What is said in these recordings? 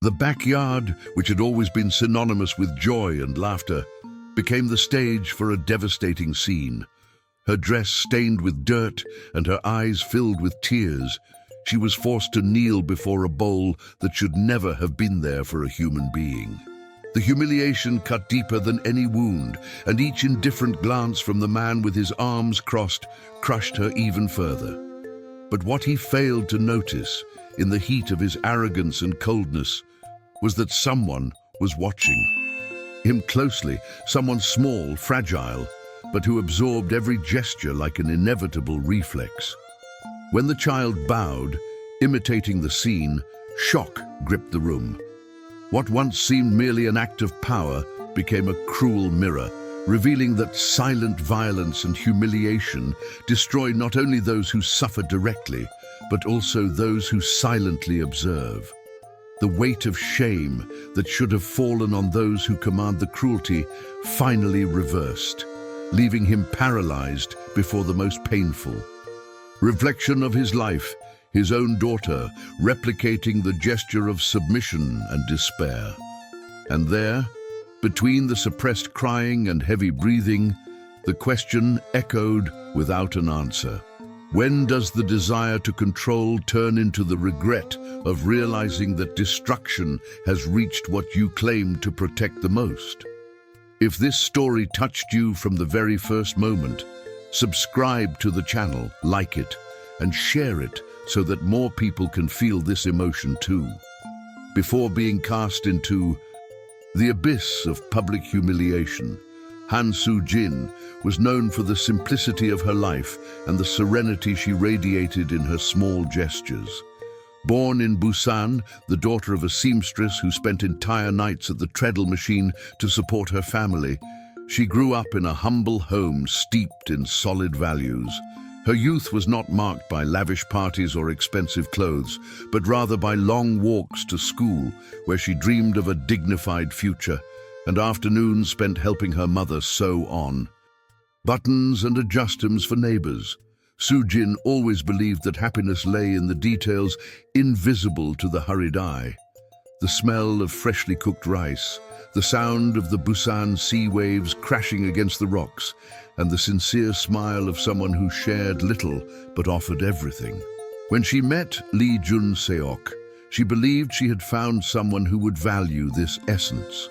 The backyard, which had always been synonymous with joy and laughter, became the stage for a devastating scene. Her dress stained with dirt and her eyes filled with tears, she was forced to kneel before a bowl that should never have been there for a human being. The humiliation cut deeper than any wound, and each indifferent glance from the man with his arms crossed crushed her even further. But what he failed to notice, in the heat of his arrogance and coldness, was that someone was watching him closely, someone small, fragile, but who absorbed every gesture like an inevitable reflex. When the child bowed, imitating the scene, shock gripped the room. What once seemed merely an act of power became a cruel mirror, revealing that silent violence and humiliation destroy not only those who suffer directly, but also those who silently observe. The weight of shame that should have fallen on those who command the cruelty finally reversed, leaving him paralyzed before the most painful. Reflection of his life, his own daughter, replicating the gesture of submission and despair. And there, between the suppressed crying and heavy breathing, the question echoed without an answer. When does the desire to control turn into the regret of realizing that destruction has reached what you claim to protect the most? If this story touched you from the very first moment, subscribe to the channel, like it, and share it so that more people can feel this emotion too. Before being cast into the abyss of public humiliation, Han Soo-jin was known for the simplicity of her life and the serenity she radiated in her small gestures. Born in Busan, the daughter of a seamstress who spent entire nights at the treadle machine to support her family, she grew up in a humble home steeped in solid values. Her youth was not marked by lavish parties or expensive clothes, but rather by long walks to school, where she dreamed of a dignified future, and afternoons spent helping her mother sew on buttons and adjustments for neighbors. Soo-jin always believed that happiness lay in the details invisible to the hurried eye. The smell of freshly cooked rice, the sound of the Busan sea waves crashing against the rocks, and the sincere smile of someone who shared little but offered everything. When she met Lee Jun-seok, she believed she had found someone who would value this essence.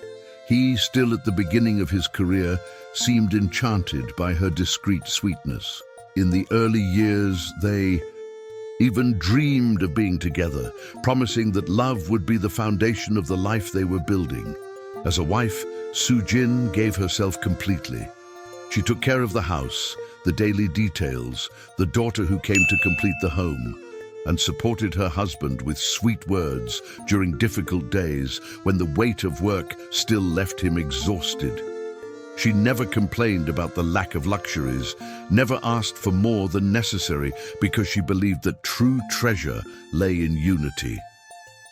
He, still at the beginning of his career, seemed enchanted by her discreet sweetness. In the early years, they even dreamed of being together, promising that love would be the foundation of the life they were building. As a wife, Soo-jin gave herself completely. She took care of the house, the daily details, the daughter who came to complete the home, and supported her husband with sweet words during difficult days when the weight of work still left him exhausted. She never complained about the lack of luxuries, never asked for more than necessary, because she believed that true treasure lay in unity.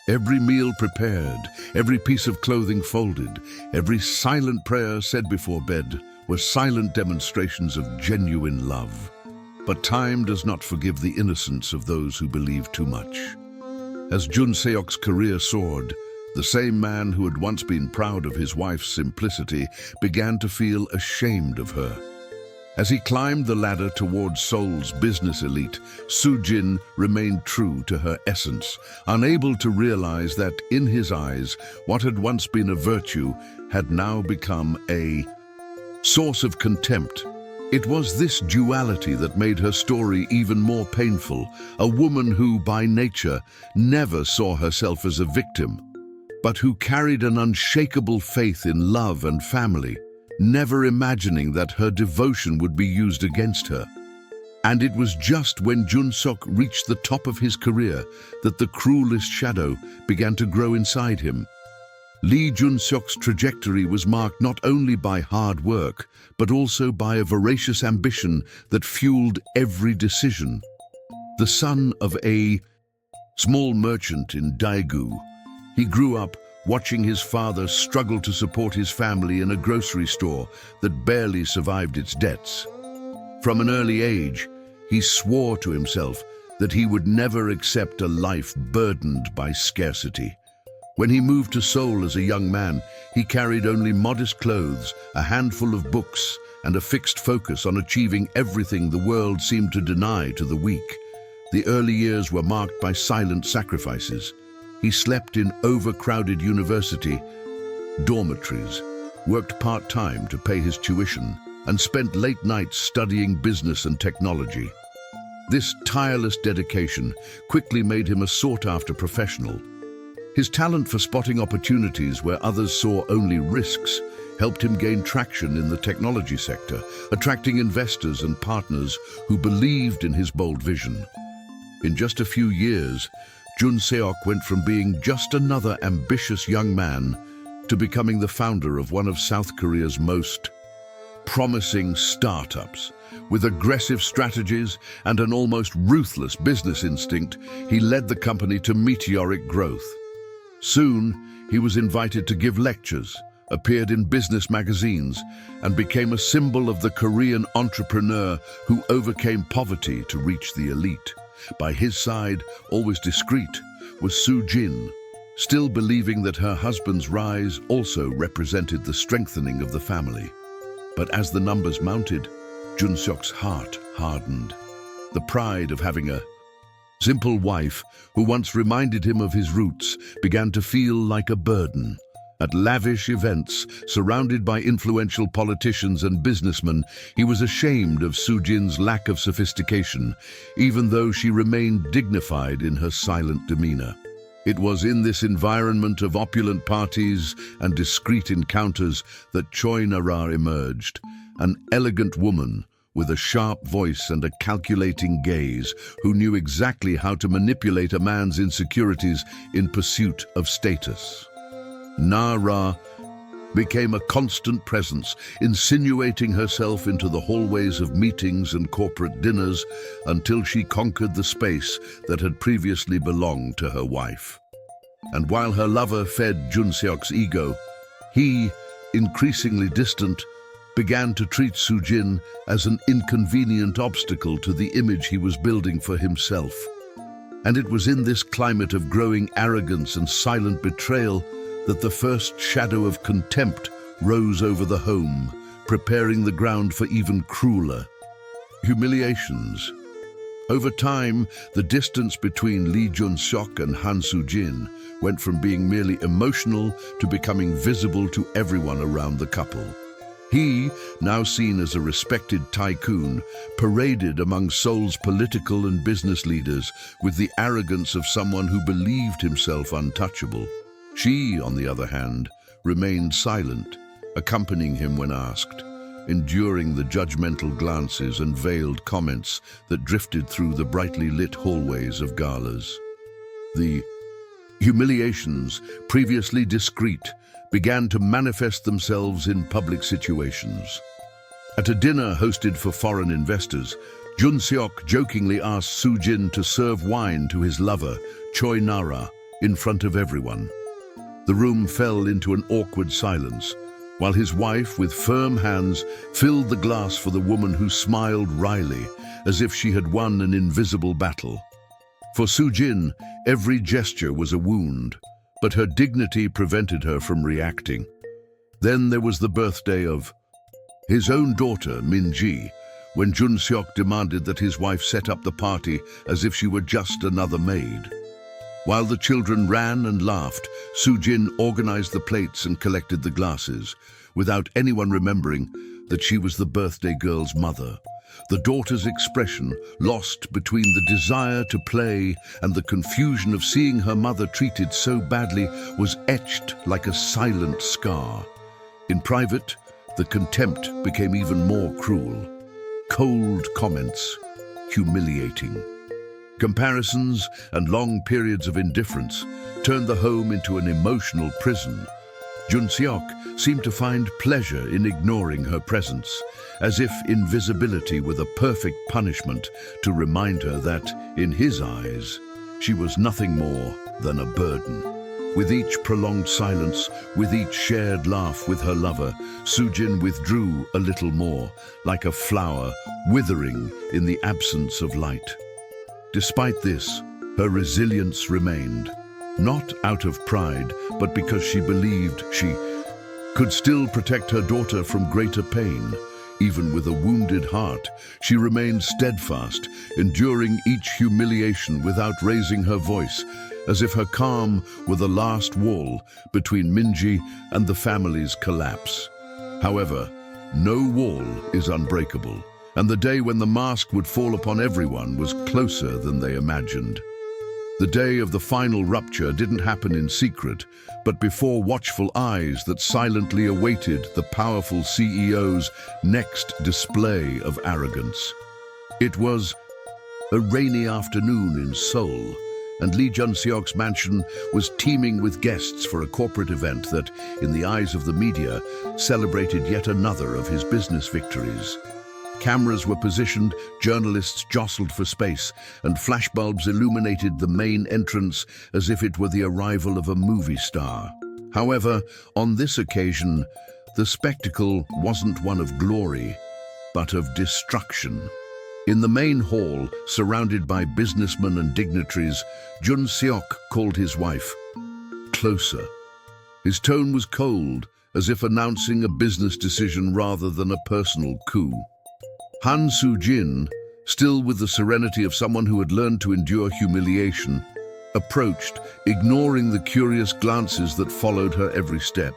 Every meal prepared, every piece of clothing folded, every silent prayer said before bed were silent demonstrations of genuine love. But time does not forgive the innocence of those who believe too much. As Jun-seok's career soared, the same man who had once been proud of his wife's simplicity began to feel ashamed of her. As he climbed the ladder towards Seoul's business elite, Soo-jin remained true to her essence, unable to realize that, in his eyes, what had once been a virtue had now become a source of contempt. It was this duality that made her story even more painful, a woman who, by nature, never saw herself as a victim, but who carried an unshakable faith in love and family, never imagining that her devotion would be used against her. And it was just when Jun-seok reached the top of his career that the cruelest shadow began to grow inside him. Lee Jun-seok's trajectory was marked not only by hard work, but also by a voracious ambition that fueled every decision. The son of a small merchant in Daegu, he grew up watching his father struggle to support his family in a grocery store that barely survived its debts. From an early age, he swore to himself that he would never accept a life burdened by scarcity. When he moved to Seoul as a young man, he carried only modest clothes, a handful of books, and a fixed focus on achieving everything the world seemed to deny to the weak. The early years were marked by silent sacrifices. He slept in overcrowded university dormitories, worked part-time to pay his tuition, and spent late nights studying business and technology. This tireless dedication quickly made him a sought-after professional. His talent for spotting opportunities where others saw only risks helped him gain traction in the technology sector, attracting investors and partners who believed in his bold vision. In just a few years, Jun Seok went from being just another ambitious young man to becoming the founder of one of South Korea's most promising startups. With aggressive strategies and an almost ruthless business instinct, he led the company to meteoric growth. Soon, he was invited to give lectures, appeared in business magazines, and became a symbol of the Korean entrepreneur who overcame poverty to reach the elite. By his side, always discreet, was Soo Jin, still believing that her husband's rise also represented the strengthening of the family. But as the numbers mounted, Jun Seok's heart hardened. The pride of having a simple wife who once reminded him of his roots began to feel like a burden. At lavish events, surrounded by influential politicians and businessmen, he was ashamed of Soo Jin's lack of sophistication, even though she remained dignified in her silent demeanor. It was in this environment of opulent parties and discreet encounters that Choi Nara emerged, an elegant woman with a sharp voice and a calculating gaze who knew exactly how to manipulate a man's insecurities in pursuit of status. Nara became a constant presence, insinuating herself into the hallways of meetings and corporate dinners until she conquered the space that had previously belonged to her wife. And while her lover fed Jun Seok's ego, he, increasingly distant, began to treat Soo Jin as an inconvenient obstacle to the image he was building for himself. And it was in this climate of growing arrogance and silent betrayal that the first shadow of contempt rose over the home, preparing the ground for even crueler humiliations. Over time, the distance between Lee Jun Seok and Han Soo Jin went from being merely emotional to becoming visible to everyone around the couple. He, now seen as a respected tycoon, paraded among Seoul's political and business leaders with the arrogance of someone who believed himself untouchable. She, on the other hand, remained silent, accompanying him when asked, enduring the judgmental glances and veiled comments that drifted through the brightly lit hallways of galas. The humiliations, previously discreet, began to manifest themselves in public situations. At a dinner hosted for foreign investors, Jun Seok jokingly asked Soo Jin to serve wine to his lover, Choi Nara, in front of everyone. The room fell into an awkward silence, while his wife, with firm hands, filled the glass for the woman who smiled wryly, as if she had won an invisible battle. For Soo Jin, every gesture was a wound, but her dignity prevented her from reacting. Then there was the birthday of his own daughter, Min Ji, when Jun Seok demanded that his wife set up the party as if she were just another maid. While the children ran and laughed, Soo Jin organized the plates and collected the glasses, without anyone remembering that she was the birthday girl's mother. The daughter's expression, lost between the desire to play and the confusion of seeing her mother treated so badly, was etched like a silent scar. In private, the contempt became even more cruel. Cold comments, humiliating. Comparisons and long periods of indifference turned the home into an emotional prison. Jun Seok seemed to find pleasure in ignoring her presence, as if invisibility were the perfect punishment to remind her that, in his eyes, she was nothing more than a burden. With each prolonged silence, with each shared laugh with her lover, Soo Jin withdrew a little more, like a flower withering in the absence of light. Despite this, her resilience remained. not out of pride, but because she believed she could still protect her daughter from greater pain. Even with a wounded heart, she remained steadfast, enduring each humiliation without raising her voice, as if her calm were the last wall between Minji and the family's collapse. However, no wall is unbreakable, and the day when the mask would fall upon everyone was closer than they imagined. The day of the final rupture didn't happen in secret, but before watchful eyes that silently awaited the powerful CEO's next display of arrogance. It was a rainy afternoon in Seoul, and Lee Jun-seok's mansion was teeming with guests for a corporate event that, in the eyes of the media, celebrated yet another of his business victories. Cameras were positioned, journalists jostled for space, and flashbulbs illuminated the main entrance as if it were the arrival of a movie star. However, on this occasion, the spectacle wasn't one of glory, but of destruction. In the main hall, surrounded by businessmen and dignitaries, Jun-seok called his wife closer. His tone was cold, as if announcing a business decision rather than a personal coup. Han Soo-jin, still with the serenity of someone who had learned to endure humiliation, approached, ignoring the curious glances that followed her every step.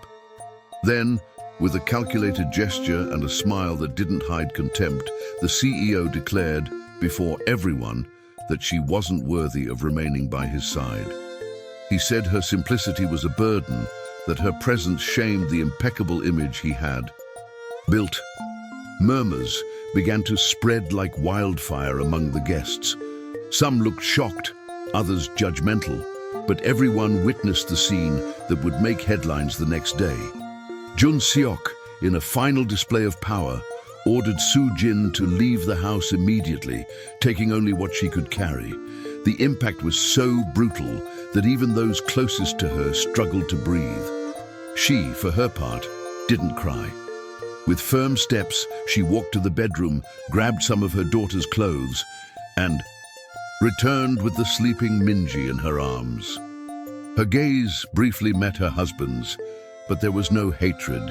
Then, with a calculated gesture and a smile that didn't hide contempt, the CEO declared, before everyone, that she wasn't worthy of remaining by his side. He said her simplicity was a burden, that her presence shamed the impeccable image he had built. Murmurs began to spread like wildfire among the guests. Some looked shocked, others judgmental, but everyone witnessed the scene that would make headlines the next day. Jun-seok, in a final display of power, ordered Soo-jin to leave the house immediately, taking only what she could carry. The impact was so brutal that even those closest to her struggled to breathe. She, for her part, didn't cry. With firm steps, she walked to the bedroom, grabbed some of her daughter's clothes, and returned with the sleeping Minji in her arms. Her gaze briefly met her husband's, but there was no hatred,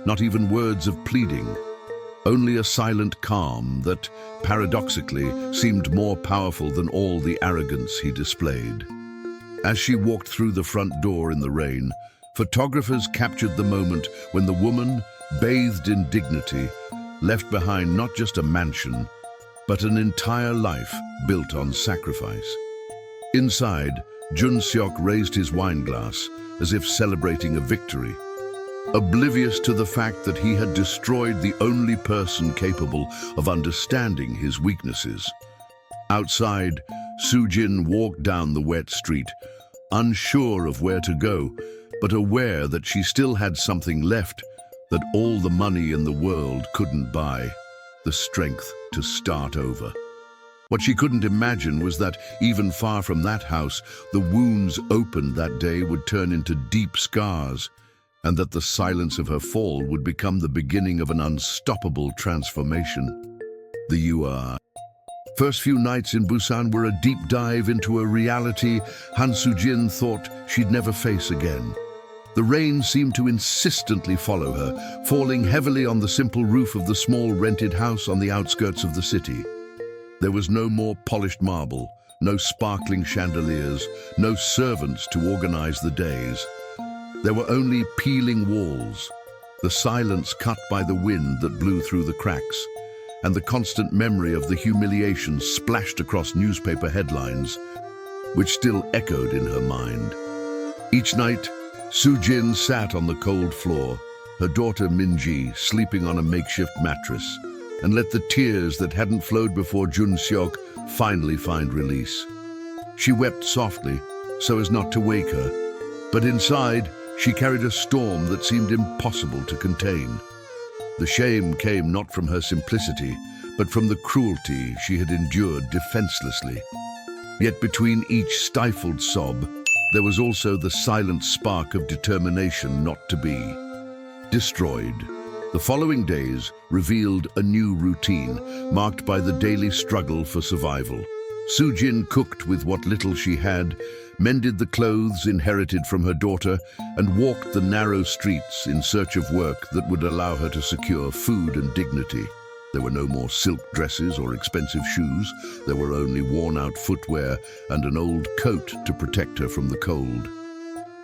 not even words of pleading. Only a silent calm that, paradoxically, seemed more powerful than all the arrogance he displayed. As she walked through the front door in the rain, photographers captured the moment when the woman, bathed in dignity, left behind not just a mansion, but an entire life built on sacrifice. Inside, Jun-seok raised his wine glass as if celebrating a victory, oblivious to the fact that he had destroyed the only person capable of understanding his weaknesses. Outside, Soo-jin walked down the wet street, unsure of where to go, but aware that she still had something left that all the money in the world couldn't buy: the strength to start over. What she couldn't imagine was that, even far from that house, the wounds opened that day would turn into deep scars, and that the silence of her fall would become the beginning of an unstoppable transformation. The first few nights in Busan were a deep dive into a reality Han Soo-jin thought she'd never face again. The rain seemed to insistently follow her, falling heavily on the simple roof of the small rented house on the outskirts of the city. There was no more polished marble, no sparkling chandeliers, no servants to organize the days. There were only peeling walls, the silence cut by the wind that blew through the cracks, and the constant memory of the humiliation splashed across newspaper headlines, which still echoed in her mind. Each night, Soo-jin sat on the cold floor, her daughter Minji sleeping on a makeshift mattress, and let the tears that hadn't flowed before Jun-seok finally find release. She wept softly, so as not to wake her, but inside she carried a storm that seemed impossible to contain. The shame came not from her simplicity, but from the cruelty she had endured defenselessly. Yet between each stifled sob, there was also the silent spark of determination not to be destroyed. The following days revealed a new routine, marked by the daily struggle for survival. Sujin cooked with what little she had, mended the clothes inherited from her daughter, and walked the narrow streets in search of work that would allow her to secure food and dignity. There were no more silk dresses or expensive shoes. There were only worn-out footwear and an old coat to protect her from the cold.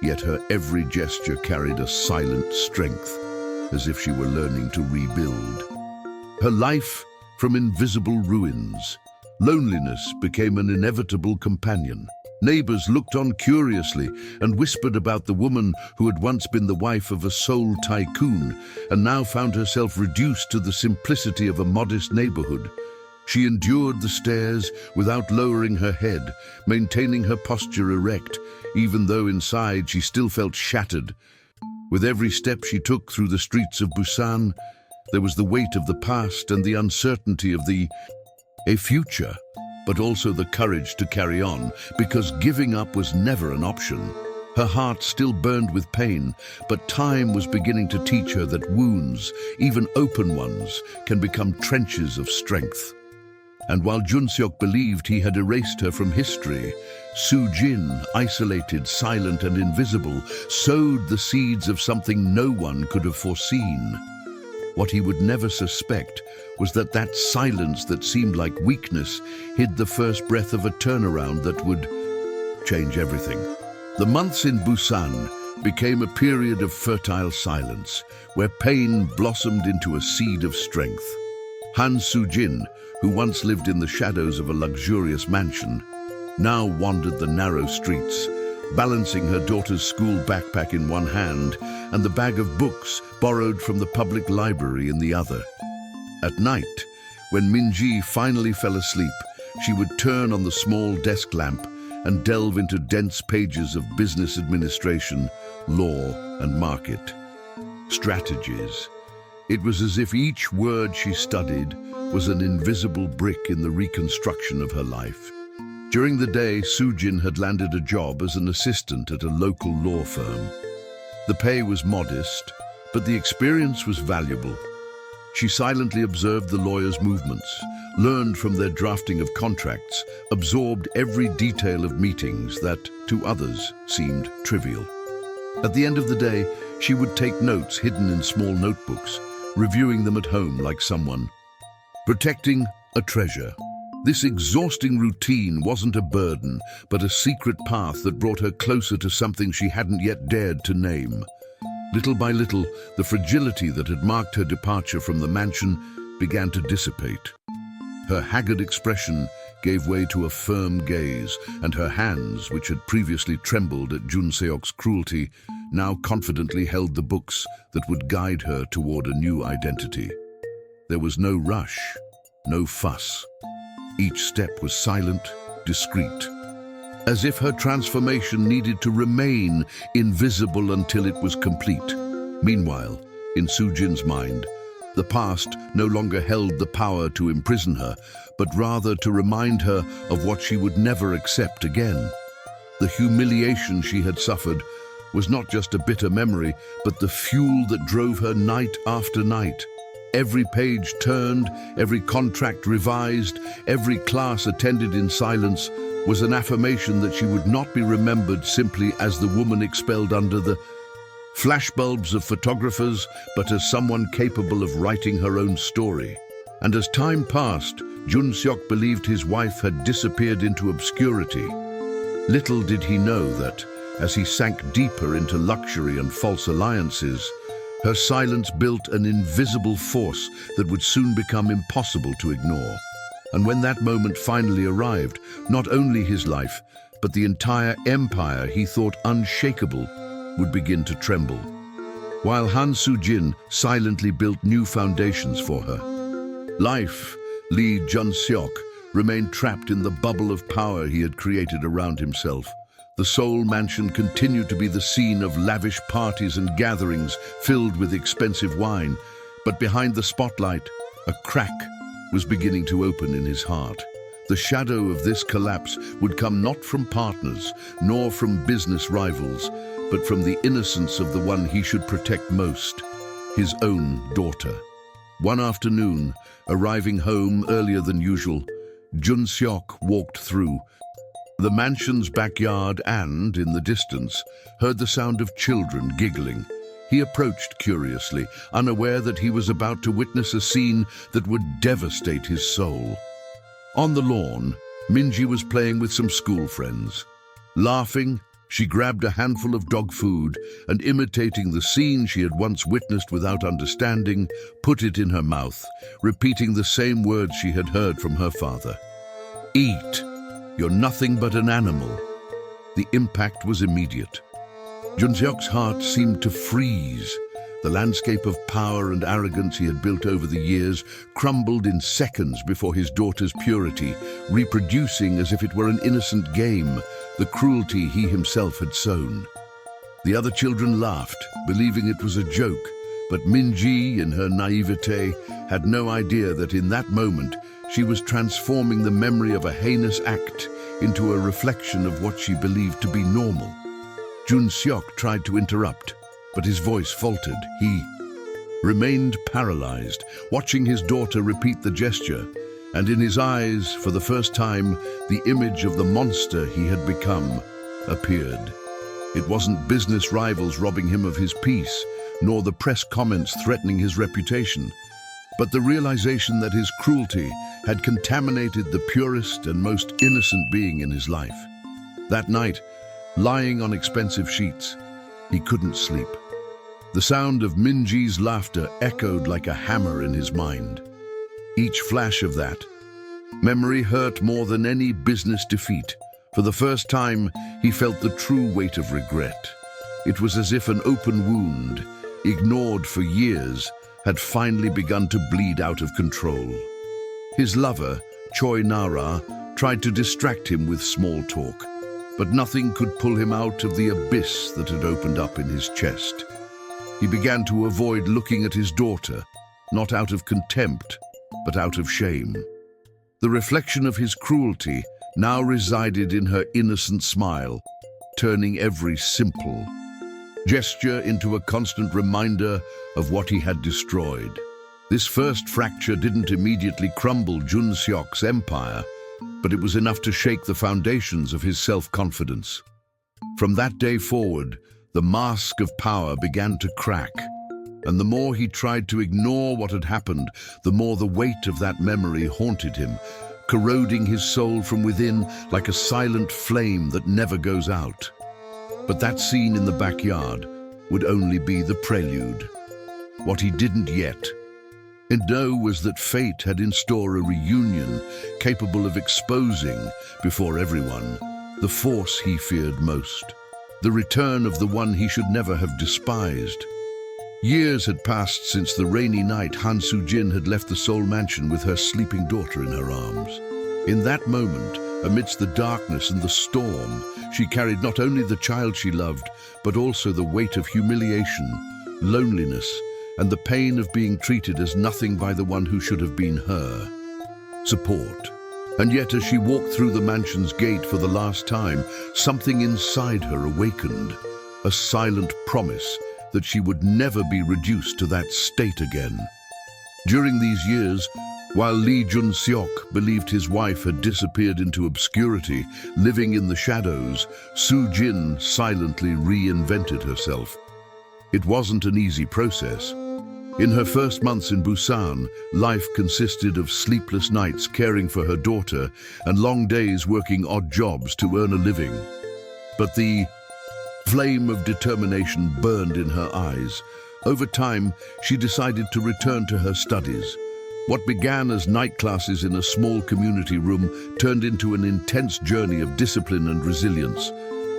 Yet her every gesture carried a silent strength, as if she were learning to rebuild. Her life from invisible ruins. Loneliness became an inevitable companion. Neighbors looked on curiously and whispered about the woman who had once been the wife of a Seoul tycoon and now found herself reduced to the simplicity of a modest neighborhood. She endured the stairs without lowering her head, maintaining her posture erect, even though inside she still felt shattered. With every step she took through the streets of Busan, there was the weight of the past and the uncertainty of a future, but also the courage to carry on, because giving up was never an option. Her heart still burned with pain, but time was beginning to teach her that wounds, even open ones, can become trenches of strength. And while Junseok believed he had erased her from history, Sujin, isolated, silent and invisible, sowed the seeds of something no one could have foreseen. What he would never suspect was that silence that seemed like weakness hid the first breath of a turnaround that would change everything. The months in Busan became a period of fertile silence, where pain blossomed into a seed of strength. Han Sujin, who once lived in the shadows of a luxurious mansion, now wandered the narrow streets, balancing her daughter's school backpack in one hand and the bag of books borrowed from the public library in the other. At night, when Minji finally fell asleep, she would turn on the small desk lamp and delve into dense pages of business administration, law, and market strategies. It was as if each word she studied was an invisible brick in the reconstruction of her life. During the day, Sujin had landed a job as an assistant at a local law firm. The pay was modest, but the experience was valuable. She silently observed the lawyers' movements, learned from their drafting of contracts, absorbed every detail of meetings that, to others, seemed trivial. At the end of the day, she would take notes hidden in small notebooks, reviewing them at home like someone protecting a treasure. This exhausting routine wasn't a burden, but a secret path that brought her closer to something she hadn't yet dared to name. Little by little, the fragility that had marked her departure from the mansion began to dissipate. Her haggard expression gave way to a firm gaze, and her hands, which had previously trembled at Junseok's cruelty, now confidently held the books that would guide her toward a new identity. There was no rush, no fuss. Each step was silent, discreet, as if her transformation needed to remain invisible until it was complete. Meanwhile, in Sujin's mind, the past no longer held the power to imprison her, but rather to remind her of what she would never accept again. The humiliation she had suffered was not just a bitter memory, but the fuel that drove her night after night. Every page turned, every contract revised, every class attended in silence was an affirmation that she would not be remembered simply as the woman expelled under the flashbulbs of photographers, but as someone capable of writing her own story. And as time passed, Junseok believed his wife had disappeared into obscurity. Little did he know that, as he sank deeper into luxury and false alliances, her silence built an invisible force that would soon become impossible to ignore. And when that moment finally arrived, not only his life, but the entire empire he thought unshakable would begin to tremble. While Han Sujin silently built new foundations for her, life, Lee Junseok, remained trapped in the bubble of power he had created around himself. The Seoul mansion continued to be the scene of lavish parties and gatherings filled with expensive wine, but behind the spotlight, a crack was beginning to open in his heart. The shadow of this collapse would come not from partners, nor from business rivals, but from the innocence of the one he should protect most, his own daughter. One afternoon, arriving home earlier than usual, Jun-seok walked through the mansion's backyard and, in the distance, heard the sound of children giggling. He approached curiously, unaware that he was about to witness a scene that would devastate his soul. On the lawn, Minji was playing with some school friends. Laughing, she grabbed a handful of dog food and, imitating the scene she had once witnessed without understanding, put it in her mouth, repeating the same words she had heard from her father. "Eat. You're nothing but an animal." The impact was immediate. Jun-seok's heart seemed to freeze. The landscape of power and arrogance he had built over the years crumbled in seconds before his daughter's purity, reproducing as if it were an innocent game the cruelty he himself had sown. The other children laughed, believing it was a joke, but Minji, in her naivete, had no idea that in that moment she was transforming the memory of a heinous act into a reflection of what she believed to be normal. Jun-seok tried to interrupt, but his voice faltered. He remained paralyzed, watching his daughter repeat the gesture, and in his eyes, for the first time, the image of the monster he had become appeared. It wasn't business rivals robbing him of his peace, nor the press comments threatening his reputation, but the realization that his cruelty had contaminated the purest and most innocent being in his life. That night, lying on expensive sheets, he couldn't sleep. The sound of Minji's laughter echoed like a hammer in his mind. Each flash of that memory hurt more than any business defeat. For the first time, he felt the true weight of regret. It was as if an open wound, ignored for years, had finally begun to bleed out of control. His lover, Choi Nara, tried to distract him with small talk, but nothing could pull him out of the abyss that had opened up in his chest. He began to avoid looking at his daughter, not out of contempt, but out of shame. The reflection of his cruelty now resided in her innocent smile, turning every simple gesture into a constant reminder of what he had destroyed. This first fracture didn't immediately crumble Jun-seok's empire, but it was enough to shake the foundations of his self-confidence. From that day forward, the mask of power began to crack, and the more he tried to ignore what had happened, the more the weight of that memory haunted him, corroding his soul from within like a silent flame that never goes out. But that scene in the backyard would only be the prelude. What he didn't yet know was that fate had in store a reunion capable of exposing, before everyone, the force he feared most, the return of the one he should never have despised. Years had passed since the rainy night Han Soo-jin had left the Seoul mansion with her sleeping daughter in her arms. In that moment, amidst the darkness and the storm, she carried not only the child she loved, but also the weight of humiliation, loneliness, and the pain of being treated as nothing by the one who should have been her support. And yet, as she walked through the mansion's gate for the last time, something inside her awakened, a silent promise that she would never be reduced to that state again. During these years, while Lee Jun-seok believed his wife had disappeared into obscurity, living in the shadows, Soo-jin silently reinvented herself. It wasn't an easy process. In her first months in Busan, life consisted of sleepless nights caring for her daughter and long days working odd jobs to earn a living. But the flame of determination burned in her eyes. Over time, she decided to return to her studies. What began as night classes in a small community room turned into an intense journey of discipline and resilience.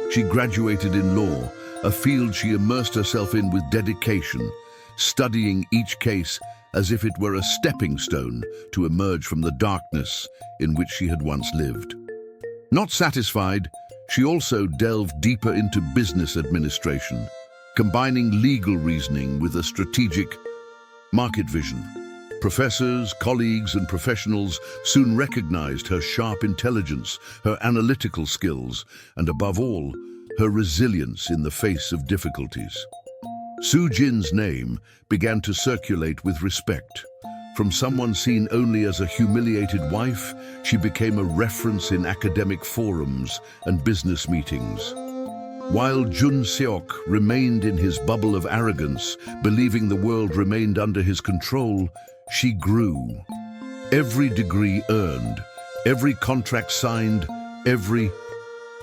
She graduated in law, a field she immersed herself in with dedication, studying each case as if it were a stepping stone to emerge from the darkness in which she had once lived. Not satisfied, she also delved deeper into business administration, combining legal reasoning with a strategic market vision. Professors, colleagues, and professionals soon recognized her sharp intelligence, her analytical skills, and above all, her resilience in the face of difficulties. Soo-jin's name began to circulate with respect. From someone seen only as a humiliated wife, she became a reference in academic forums and business meetings. While Jun Seok remained in his bubble of arrogance, believing the world remained under his control, she grew. Every degree earned, every contract signed, every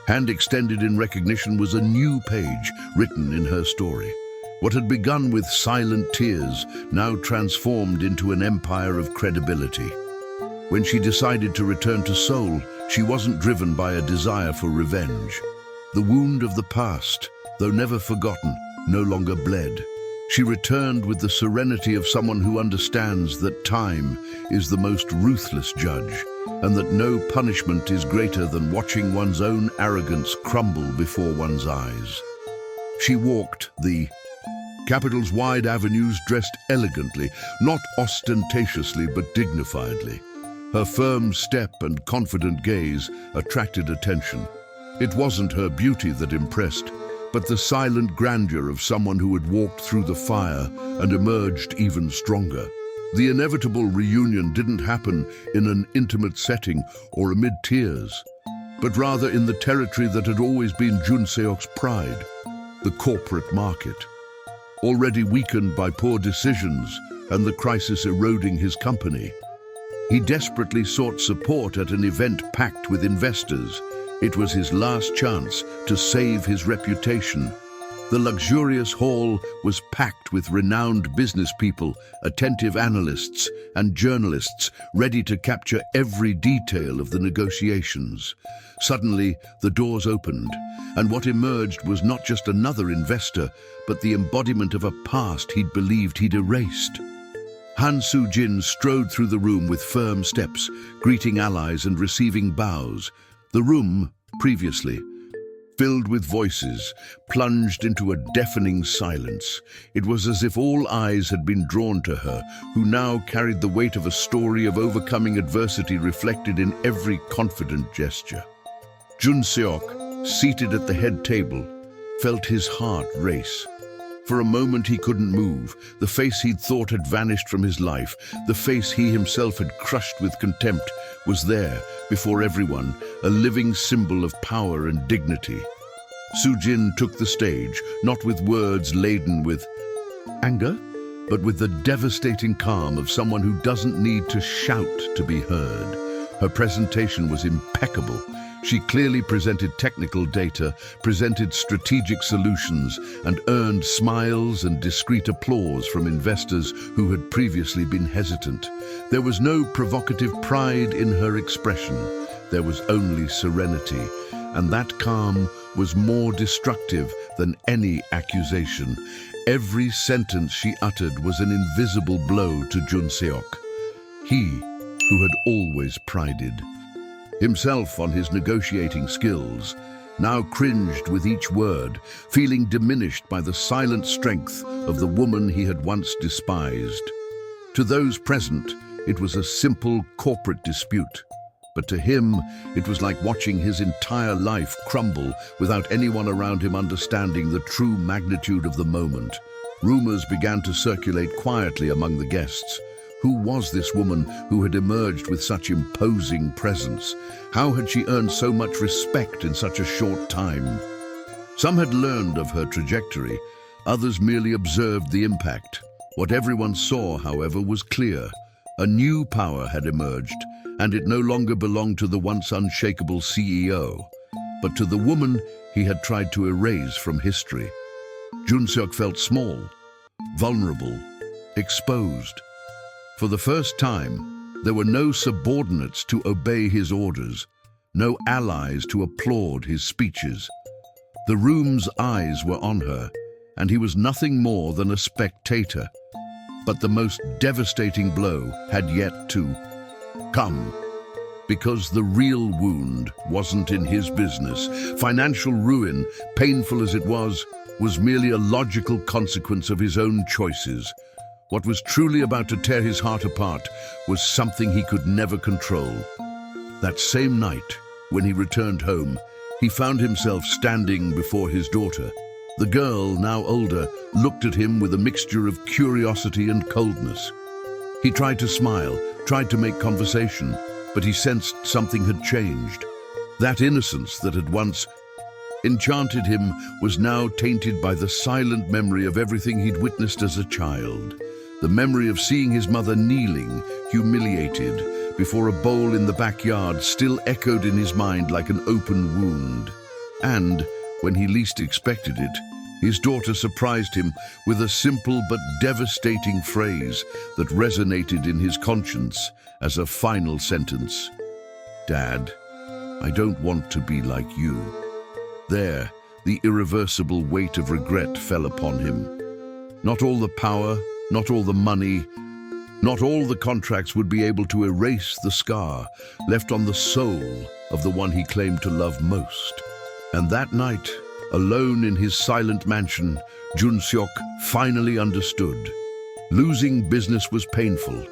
hand extended in recognition was a new page written in her story. What had begun with silent tears now transformed into an empire of credibility. When she decided to return to Seoul, she wasn't driven by a desire for revenge. The wound of the past, though never forgotten, no longer bled. She returned with the serenity of someone who understands that time is the most ruthless judge, and that no punishment is greater than watching one's own arrogance crumble before one's eyes. She walked the capital's wide avenues dressed elegantly, not ostentatiously but dignifiedly. Her firm step and confident gaze attracted attention. It wasn't her beauty that impressed, but the silent grandeur of someone who had walked through the fire and emerged even stronger. The inevitable reunion didn't happen in an intimate setting or amid tears, but rather in the territory that had always been Jun Seok's pride, the corporate market. Already weakened by poor decisions and the crisis eroding his company, he desperately sought support at an event packed with investors. It was his last chance to save his reputation. The luxurious hall was packed with renowned business people, attentive analysts, and journalists ready to capture every detail of the negotiations. Suddenly, the doors opened, and what emerged was not just another investor, but the embodiment of a past he'd believed he'd erased. Han Soo-jin strode through the room with firm steps, greeting allies and receiving bows. The room, previously filled with voices, plunged into a deafening silence. It was as if all eyes had been drawn to her, who now carried the weight of a story of overcoming adversity reflected in every confident gesture. Jun Seok, seated at the head table, felt his heart race. For a moment he couldn't move. The face he'd thought had vanished from his life, the face he himself had crushed with contempt, was there, before everyone, a living symbol of power and dignity. Soo-jin took the stage, not with words laden with anger, but with the devastating calm of someone who doesn't need to shout to be heard. Her presentation was impeccable. She clearly presented technical data, presented strategic solutions, and earned smiles and discreet applause from investors who had previously been hesitant. There was no provocative pride in her expression. There was only serenity, and that calm was more destructive than any accusation. Every sentence she uttered was an invisible blow to Jun Seok, he who had always prided himself on his negotiating skills, now cringed with each word, feeling diminished by the silent strength of the woman he had once despised. To those present, it was a simple corporate dispute, but to him, it was like watching his entire life crumble without anyone around him understanding the true magnitude of the moment. Rumors began to circulate quietly among the guests. Who was this woman who had emerged with such imposing presence? How had she earned so much respect in such a short time? Some had learned of her trajectory, others merely observed the impact. What everyone saw, however, was clear. A new power had emerged, and it no longer belonged to the once unshakable CEO, but to the woman he had tried to erase from history. Jun Seok felt small, vulnerable, exposed. For the first time, there were no subordinates to obey his orders, no allies to applaud his speeches. The room's eyes were on her, and he was nothing more than a spectator. But the most devastating blow had yet to come, because the real wound wasn't in his business. Financial ruin, painful as it was merely a logical consequence of his own choices. What was truly about to tear his heart apart was something he could never control. That same night, when he returned home, he found himself standing before his daughter. The girl, now older, looked at him with a mixture of curiosity and coldness. He tried to smile, tried to make conversation, but he sensed something had changed. That innocence that had once enchanted him was now tainted by the silent memory of everything he'd witnessed as a child. The memory of seeing his mother kneeling, humiliated, before a bowl in the backyard still echoed in his mind like an open wound. And, when he least expected it, his daughter surprised him with a simple but devastating phrase that resonated in his conscience as a final sentence. "Dad, I don't want to be like you." There, the irreversible weight of regret fell upon him. Not all the power, not all the money, not all the contracts would be able to erase the scar left on the soul of the one he claimed to love most. And that night, alone in his silent mansion, Jun-seok finally understood. Losing business was painful,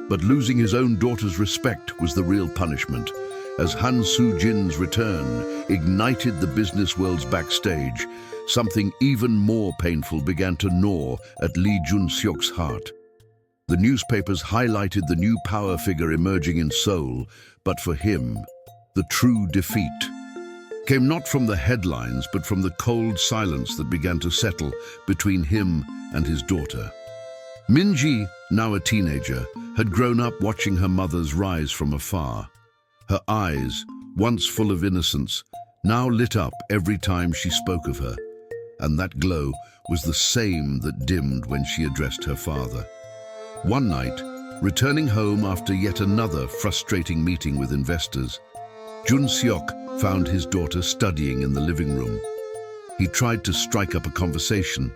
but losing his own daughter's respect was the real punishment. As Han Soo-jin's return ignited the business world's backstage, something even more painful began to gnaw at Lee Jun-seok's heart. The newspapers highlighted the new power figure emerging in Seoul, but for him, the true defeat came not from the headlines, but from the cold silence that began to settle between him and his daughter. Min-ji, now a teenager, had grown up watching her mother's rise from afar. Her eyes, once full of innocence, now lit up every time she spoke of her, and that glow was the same that dimmed when she addressed her father. One night, returning home after yet another frustrating meeting with investors, Jun-seok found his daughter studying in the living room. He tried to strike up a conversation,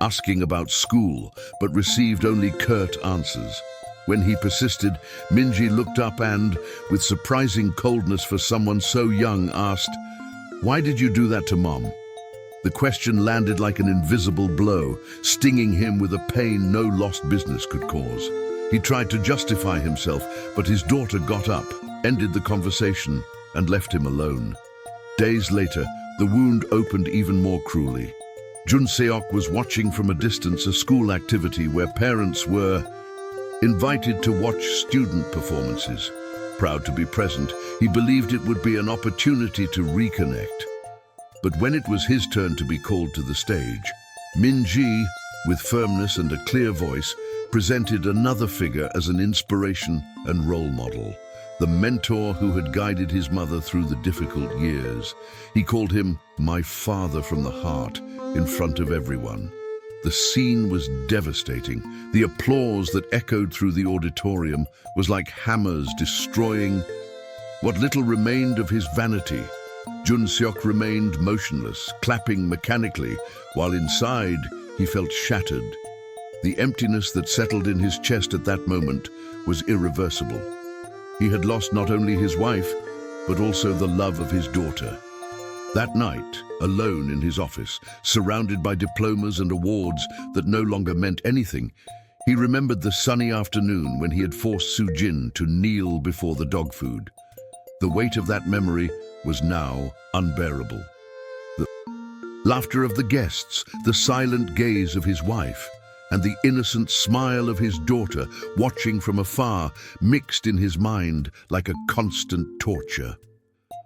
asking about school, but received only curt answers. When he persisted, Min-ji looked up and, with surprising coldness for someone so young, asked, "Why did you do that to Mom?" The question landed like an invisible blow, stinging him with a pain no lost business could cause. He tried to justify himself, but his daughter got up, ended the conversation, and left him alone. Days later, the wound opened even more cruelly. Jun-seok was watching from a distance a school activity where parents were invited to watch student performances. Proud to be present, he believed it would be an opportunity to reconnect. But when it was his turn to be called to the stage, Min-ji, with firmness and a clear voice, presented another figure as an inspiration and role model. The mentor who had guided his mother through the difficult years. He called him "my father from the heart" in front of everyone. The scene was devastating. The applause that echoed through the auditorium was like hammers destroying what little remained of his vanity. Jun-seok remained motionless, clapping mechanically, while inside he felt shattered. The emptiness that settled in his chest at that moment was irreversible. He had lost not only his wife, but also the love of his daughter. That night, alone in his office, surrounded by diplomas and awards that no longer meant anything, he remembered the sunny afternoon when he had forced Soo-jin to kneel before the dog food. The weight of that memory was now unbearable. The laughter of the guests, the silent gaze of his wife, and the innocent smile of his daughter watching from afar mixed in his mind like a constant torture.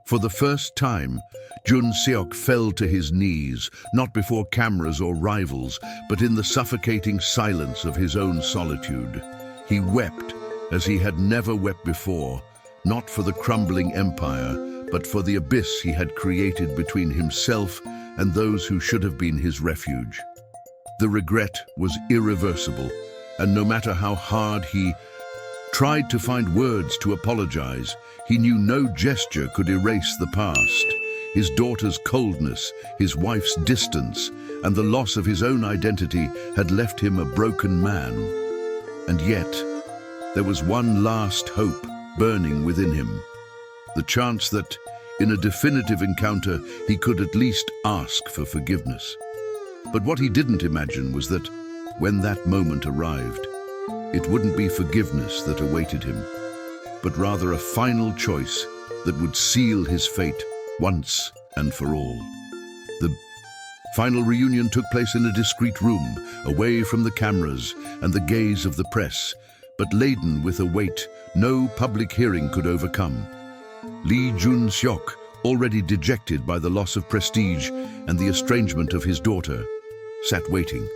For the first time, Jun-seok fell to his knees, not before cameras or rivals, but in the suffocating silence of his own solitude. He wept as he had never wept before, not for the crumbling empire, but for the abyss he had created between himself and those who should have been his refuge. The regret was irreversible, and no matter how hard he tried to find words to apologize, he knew no gesture could erase the past. His daughter's coldness, his wife's distance, and the loss of his own identity had left him a broken man. And yet, there was one last hope burning within him. The chance that, in a definitive encounter, he could at least ask for forgiveness. But what he didn't imagine was that, when that moment arrived, it wouldn't be forgiveness that awaited him, but rather a final choice that would seal his fate once and for all. The final reunion took place in a discreet room, away from the cameras and the gaze of the press. but laden with a weight no public hearing could overcome. Lee Jun-seok, already dejected by the loss of prestige and the estrangement of his daughter, sat waiting,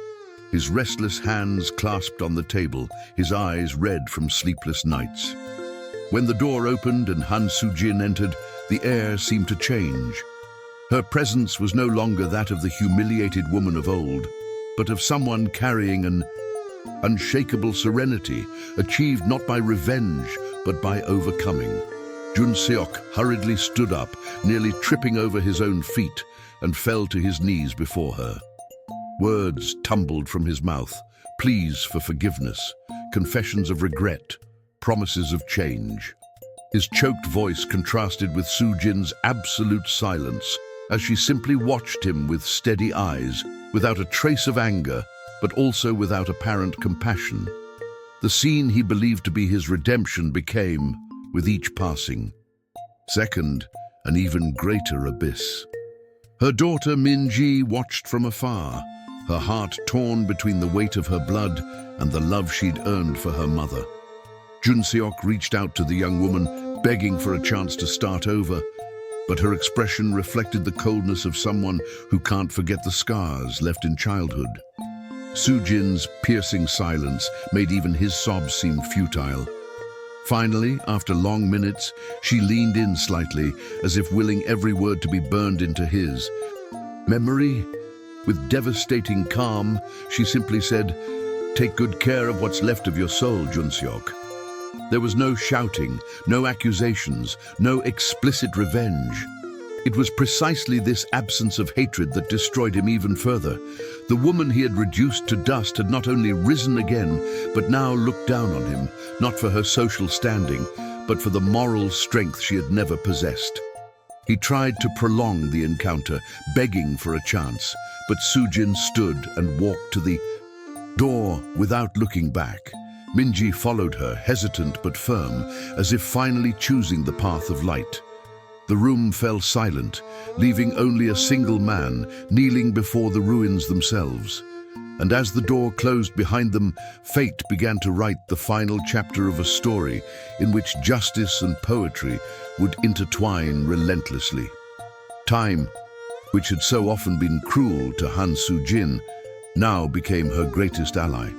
his restless hands clasped on the table, his eyes red from sleepless nights. When the door opened and Han Soo-jin entered, the air seemed to change. Her presence was no longer that of the humiliated woman of old, but of someone carrying an unshakable serenity, achieved not by revenge, but by overcoming. Jun-seok hurriedly stood up, nearly tripping over his own feet, and fell to his knees before her. Words tumbled from his mouth, pleas for forgiveness, confessions of regret, promises of change. His choked voice contrasted with Soo-jin's absolute silence, as she simply watched him with steady eyes, without a trace of anger, but also without apparent compassion. The scene he believed to be his redemption became, with each passing second, an even greater abyss. Her daughter Min-ji watched from afar, her heart torn between the weight of her blood and the love she'd earned for her mother. Jun-seok reached out to the young woman, begging for a chance to start over, but her expression reflected the coldness of someone who can't forget the scars left in childhood. Soo-jin's piercing silence made even his sobs seem futile. Finally, after long minutes, she leaned in slightly, as if willing every word to be burned into his memory. With devastating calm, she simply said, "Take good care of what's left of your soul, Jun-seok." There was no shouting, no accusations, no explicit revenge. It was precisely this absence of hatred that destroyed him even further. The woman he had reduced to dust had not only risen again, but now looked down on him, not for her social standing, but for the moral strength she had never possessed. He tried to prolong the encounter, begging for a chance, but Soo-jin stood and walked to the door without looking back. Min-ji followed her, hesitant but firm, as if finally choosing the path of light. The room fell silent, leaving only a single man kneeling before the ruins themselves. And as the door closed behind them, fate began to write the final chapter of a story in which justice and poetry would intertwine relentlessly. Time, which had so often been cruel to Han Soo-jin, now became her greatest ally.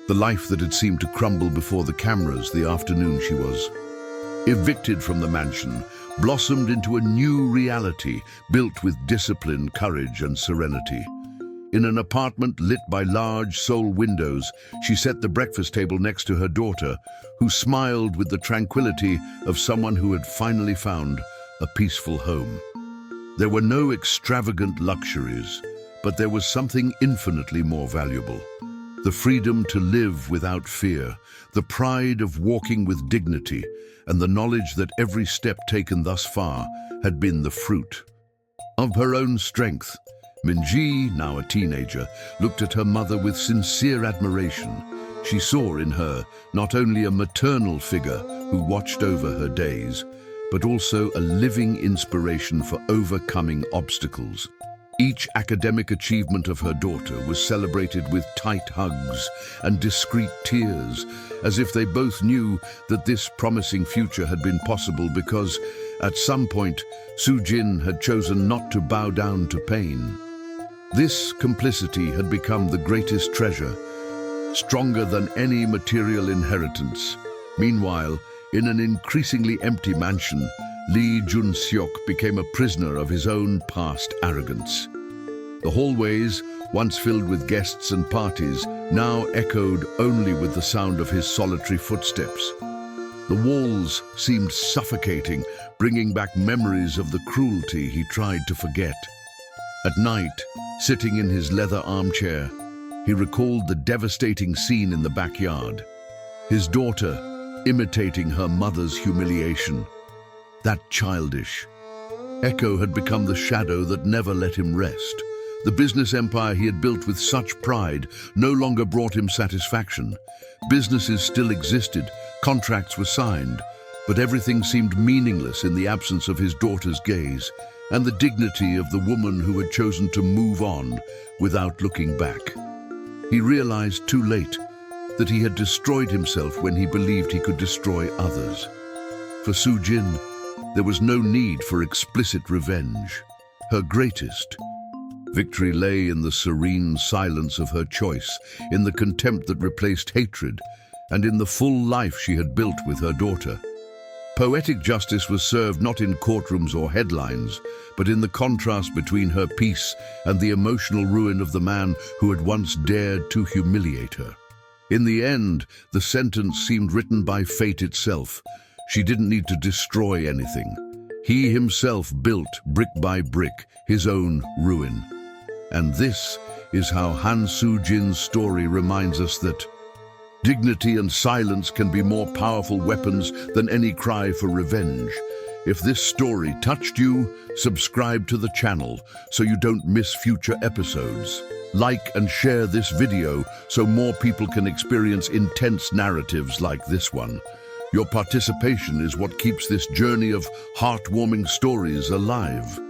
The life that had seemed to crumble before the cameras the afternoon she was evicted from the mansion blossomed into a new reality built with discipline, courage, and serenity. In an apartment lit by large sole windows, she set the breakfast table next to her daughter, who smiled with the tranquility of someone who had finally found a peaceful home. There were no extravagant luxuries, but there was something infinitely more valuable. The freedom to live without fear, the pride of walking with dignity, and the knowledge that every step taken thus far had been the fruit of her own strength. Min-ji, now a teenager, looked at her mother with sincere admiration. She saw in her not only a maternal figure who watched over her days, but also a living inspiration for overcoming obstacles. Each academic achievement of her daughter was celebrated with tight hugs and discreet tears, as if they both knew that this promising future had been possible because, at some point, Soo-jin had chosen not to bow down to pain. This complicity had become the greatest treasure, stronger than any material inheritance. Meanwhile, in an increasingly empty mansion, Lee Jun-seok became a prisoner of his own past arrogance. The hallways, once filled with guests and parties, now echoed only with the sound of his solitary footsteps. The walls seemed suffocating, bringing back memories of the cruelty he tried to forget. At night, sitting in his leather armchair, he recalled the devastating scene in the backyard. His daughter, imitating her mother's humiliation. That childish Echo had become the shadow that never let him rest. The business empire he had built with such pride no longer brought him satisfaction. Businesses still existed, contracts were signed, but everything seemed meaningless in the absence of his daughter's gaze and the dignity of the woman who had chosen to move on without looking back. He realized too late that he had destroyed himself when he believed he could destroy others. For Su Jin, there was no need for explicit revenge. Her greatest victory lay in the serene silence of her choice, in the contempt that replaced hatred, and in the full life she had built with her daughter. Poetic justice was served not in courtrooms or headlines, but in the contrast between her peace and the emotional ruin of the man who had once dared to humiliate her. In the end, the sentence seemed written by fate itself. She didn't need to destroy anything. He himself built, brick by brick, his own ruin. And this is how Han Soo-jin's story reminds us that dignity and silence can be more powerful weapons than any cry for revenge. If this story touched you, subscribe to the channel so you don't miss future episodes. Like and share this video so more people can experience intense narratives like this one. Your participation is what keeps this journey of heartwarming stories alive.